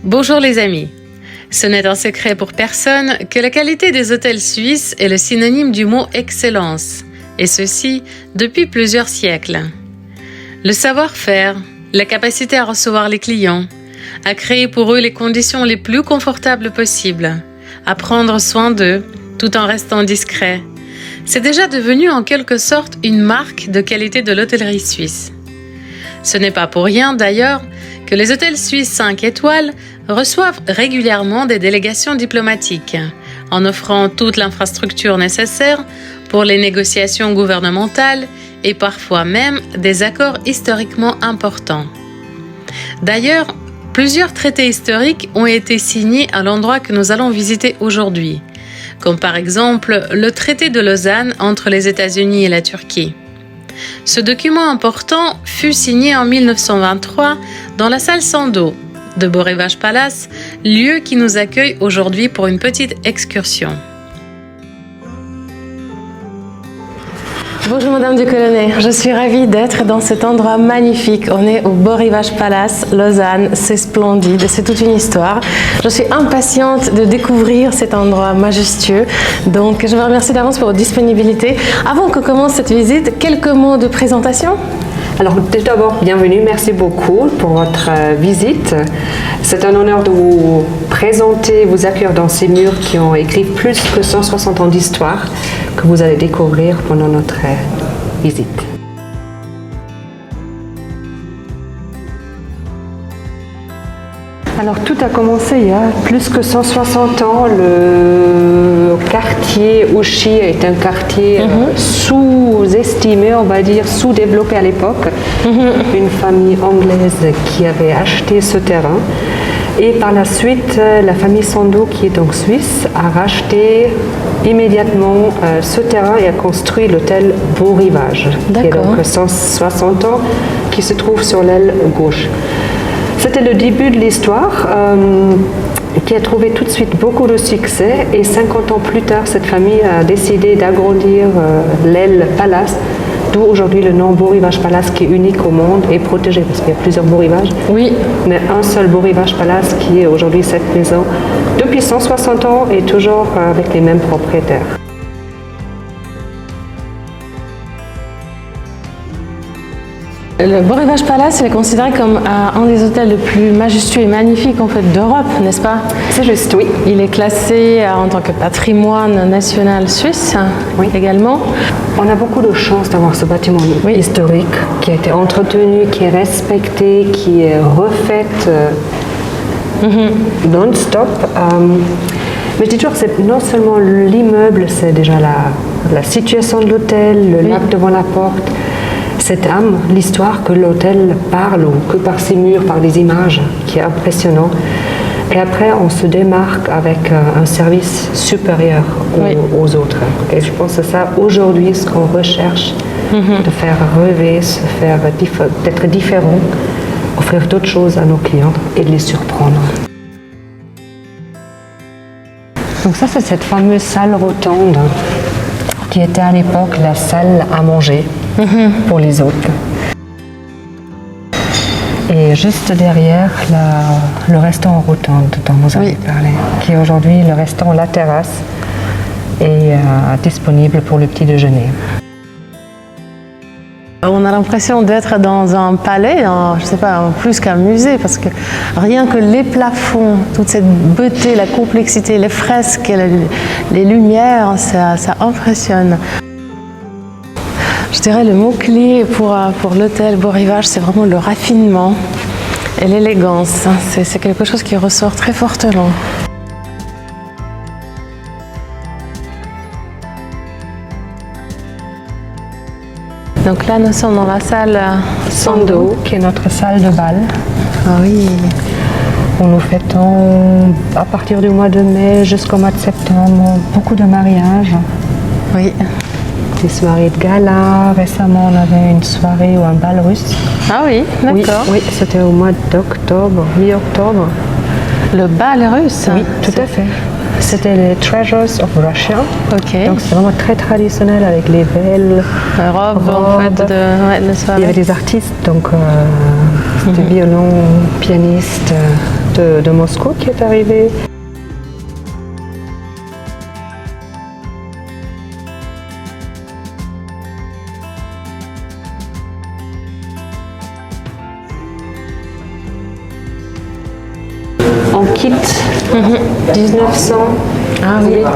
Bonjour les amis. Ce n'est un secret pour personne que la qualité des hôtels suisses est le synonyme du mot excellence, et ceci depuis plusieurs siècles. Le savoir-faire, la capacité à recevoir les clients, à créer pour eux les conditions les plus confortables possibles, à prendre soin d'eux tout en restant discret, c'est déjà devenu en quelque sorte une marque de qualité de l'hôtellerie suisse. Ce n'est pas pour rien d'ailleurs que les hôtels suisses 5 étoiles reçoivent régulièrement des délégations diplomatiques, en offrant toute l'infrastructure nécessaire pour les négociations gouvernementales et parfois même des accords historiquement importants. D'ailleurs, plusieurs traités historiques ont été signés à l'endroit que nous allons visiter aujourd'hui, comme par exemple le traité de Lausanne entre les États-Unis et la Turquie. Ce document important fut signé en 1923 dans la salle Sandeau de Beau Rivage Palace, lieu qui nous accueille aujourd'hui pour une petite excursion. Bonjour Madame du Colonnet, je suis ravie d'être dans cet endroit magnifique. On est au Beau Rivage Palace, Lausanne, c'est splendide, c'est toute une histoire. Je suis impatiente de découvrir cet endroit majestueux, donc je vous remercie d'avance pour votre disponibilité. Avant que commence cette visite, quelques mots de présentation. Alors tout d'abord, bienvenue, merci beaucoup pour votre visite. C'est un honneur de vous présenter, vous accueillir dans ces murs qui ont écrit plus que 160 ans d'histoire que vous allez découvrir pendant notre visite. Alors tout a commencé il y a plus que 160 ans. Le quartier Ouchy est un quartier sous-estimé, on va dire, sous-développé à l'époque. Une famille anglaise qui avait acheté ce terrain. Et par la suite, la famille Sandeau, qui est donc suisse, a racheté immédiatement ce terrain et a construit l'hôtel Beau Rivage, qui est donc 160 ans, qui se trouve sur l'aile gauche. C'était le début de l'histoire qui a trouvé tout de suite beaucoup de succès et 50 ans plus tard, cette famille a décidé d'agrandir l'aile Palace, d'où aujourd'hui le nom Beau Rivage Palace qui est unique au monde et protégé parce qu'il y a plusieurs Beau Rivages. Oui. Mais un seul Beau Rivage Palace qui est aujourd'hui cette maison depuis 160 ans et toujours avec les mêmes propriétaires. Le Beau Rivage Palace est considéré comme un des hôtels les plus majestueux et magnifiques en fait, d'Europe, n'est-ce pas? C'est juste, oui. Il est classé en tant que patrimoine national suisse également. On a beaucoup de chance d'avoir ce bâtiment historique qui a été entretenu, qui est respecté, qui est refait non-stop. Mais je dis toujours que c'est non seulement l'immeuble, c'est déjà la situation de l'hôtel, le lac devant la porte. Cette âme, l'histoire que l'hôtel parle, ou que par ses murs, par des images, qui est impressionnant. Et après, on se démarque avec un service supérieur aux autres. Et je pense que c'est ça, aujourd'hui, ce qu'on recherche, de faire rêver, d'être différent, offrir d'autres choses à nos clients et de les surprendre. Donc ça, c'est cette fameuse salle rotonde qui était à l'époque la salle à manger pour les hôtes. Et juste derrière, le restaurant rotonde dont vous avez parlé, qui est aujourd'hui le restaurant La Terrasse, est disponible pour le petit déjeuner. On a l'impression d'être dans un palais, je ne sais pas, plus qu'un musée, parce que rien que les plafonds, toute cette beauté, la complexité, les fresques, les lumières, ça impressionne. Je dirais le mot-clé pour l'hôtel Beau Rivage, c'est vraiment le raffinement et l'élégance. C'est quelque chose qui ressort très fortement. Donc là, nous sommes dans la salle Sandeau, qui est notre salle de bal. Ah oui. Où nous fêtons, à partir du mois de mai jusqu'au mois de septembre, beaucoup de mariages. Oui. Des soirées de gala. Récemment, on avait une soirée ou un bal russe. Ah oui, d'accord. Oui, c'était au mois d'octobre, mi-octobre. Le bal russe? Oui, tout à fait. C'était les Treasures of Russia. Ok. Donc c'est vraiment très traditionnel avec les belles robes en fait de soirée. Il y avait des artistes, donc des violons, pianistes, de Moscou qui est arrivé. On quitte 1908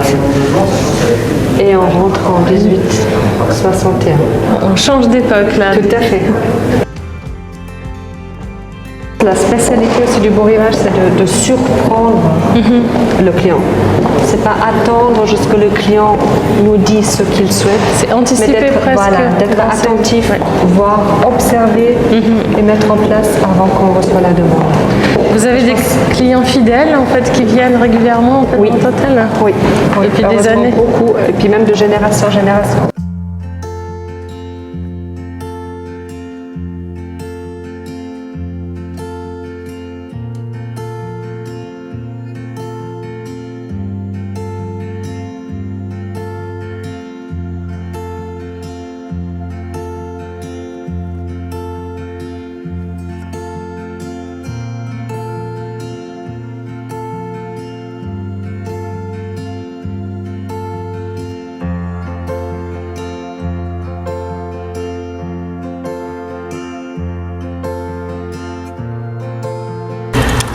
et on rentre en 1861. On change d'époque là. Tout à fait. La spécialité aussi du beau rivage, c'est de surprendre le client. C'est pas attendre jusqu'à ce que le client nous dise ce qu'il souhaite. C'est anticiper d'être, presque. voilà, d'être attentif, voir, observer et mettre en place avant qu'on reçoit la demande. Vous avez des clients fidèles en fait qui viennent régulièrement en fait, Oui. dans votre hôtel? Oui. Depuis des Heureusement, années. beaucoup, et puis même de génération en génération.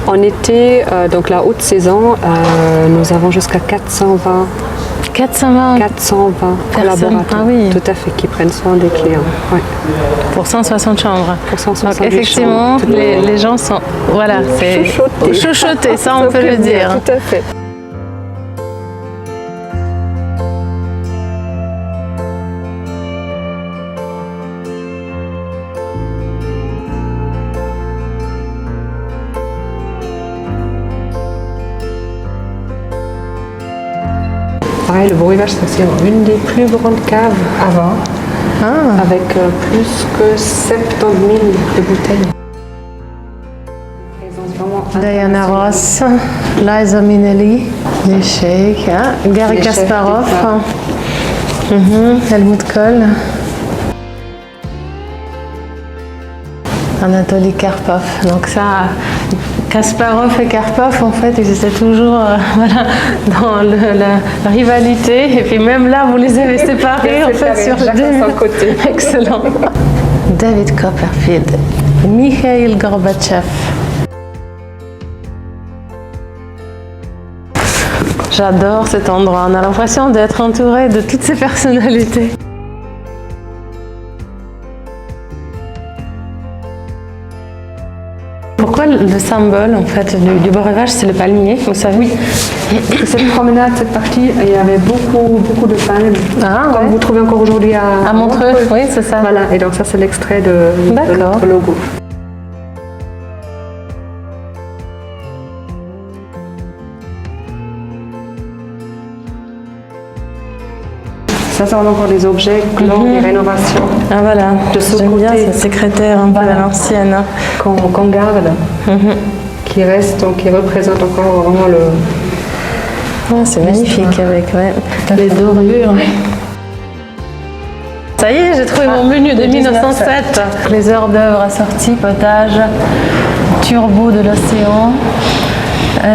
En été, donc la haute saison, nous avons jusqu'à 420 420 collaborateurs, ah oui. tout à fait, qui prennent soin des clients. Ouais. pour 160 chambres. Pour 160 Donc effectivement, chambres. les gens sont voilà, c'est chouchoutés, ça on peut le dire. Tout à fait. Pareil, le beau rivage, c'est aussi une des plus grandes caves avant, avec plus que 70 000 de bouteilles. Diana Ross, Liza Minnelli, les Sheikhs, Garry Les Kasparov, chefs, Helmut Kohl, Anatoly Karpov. Donc ça, Kasparov et Karpov, en fait, ils étaient toujours voilà, dans la rivalité. Et puis même là, vous les avez séparés en fait sur deux côtés. Excellent. David Copperfield, Mikhail Gorbatchev. J'adore cet endroit. On a l'impression d'être entouré de toutes ces personnalités. Pourquoi le symbole en fait du beau rivage, c'est le palmier, vous savez? Oui. Cette promenade, cette partie, il y avait beaucoup de palmes. Comme vous trouvez encore aujourd'hui à Montreux. Oui, c'est ça. Voilà, et donc ça c'est l'extrait de notre logo. Ça, c'est encore des objets, des rénovations. Ah voilà, de ce j'aime bien côté. cette secrétaire un peu à l'ancienne. Qu'on garde, qui reste, qui représente encore vraiment le... Ah, c'est magnifique avec les dorures. Ça y est, j'ai trouvé mon menu de 1907. Les hors d'œuvre assorties, potage, turbo de l'océan,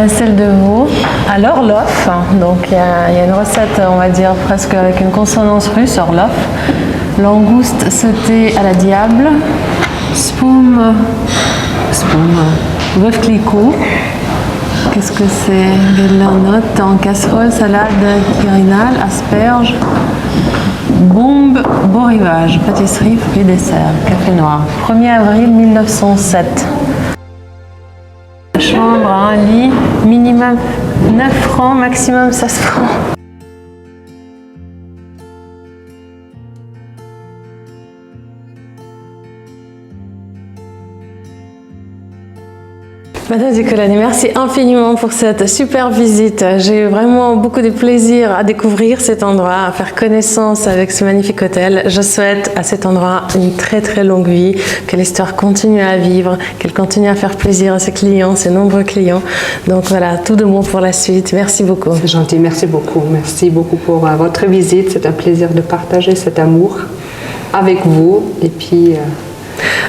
celle de veau à l'Orloff. Donc il y a une recette, on va dire presque avec une consonance russe, Orloff. Langouste sautée à la diable, spoum, bœuf clicquot. Qu'est-ce que c'est? Guédelanotte en casserole, salade quirinale, asperges, bombe, beau rivage, pâtisserie, fruits, dessert, café noir. 1er avril 1907. Chambre, un lit, minimum 9 francs, maximum 16 francs. Madame Decolani, merci infiniment pour cette super visite. J'ai eu vraiment beaucoup de plaisir à découvrir cet endroit, à faire connaissance avec ce magnifique hôtel. Je souhaite à cet endroit une très longue vie, que l'histoire continue à vivre, qu'elle continue à faire plaisir à ses clients, ses nombreux clients. Donc voilà, tout de bon pour la suite. Merci beaucoup. C'est gentil, merci beaucoup. Merci beaucoup pour votre visite. C'est un plaisir de partager cet amour avec vous. Et puis...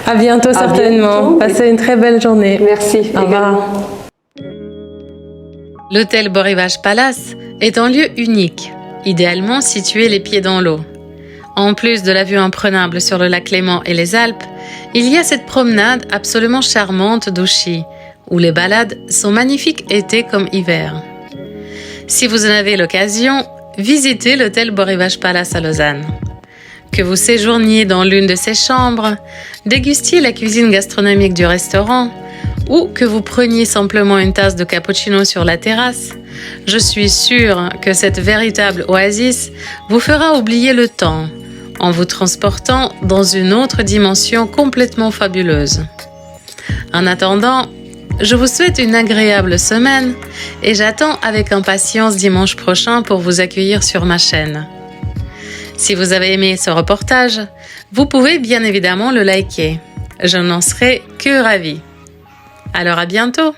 à bientôt certainement. Bientôt. Passez une très belle journée. Merci. Au revoir. Également. L'hôtel Beau Rivage Palace est un lieu unique, idéalement situé les pieds dans l'eau. En plus de la vue imprenable sur le lac Léman et les Alpes, il y a cette promenade absolument charmante d'Ouchy, où les balades sont magnifiques été comme hiver. Si vous en avez l'occasion, visitez l'hôtel Beau Rivage Palace à Lausanne. Que vous séjourniez dans l'une de ses chambres, dégustiez la cuisine gastronomique du restaurant ou que vous preniez simplement une tasse de cappuccino sur la terrasse, je suis sûre que cette véritable oasis vous fera oublier le temps en vous transportant dans une autre dimension complètement fabuleuse. En attendant, je vous souhaite une agréable semaine et j'attends avec impatience dimanche prochain pour vous accueillir sur ma chaîne. Si vous avez aimé ce reportage, vous pouvez bien évidemment le liker. Je n'en serai que ravie. Alors à bientôt!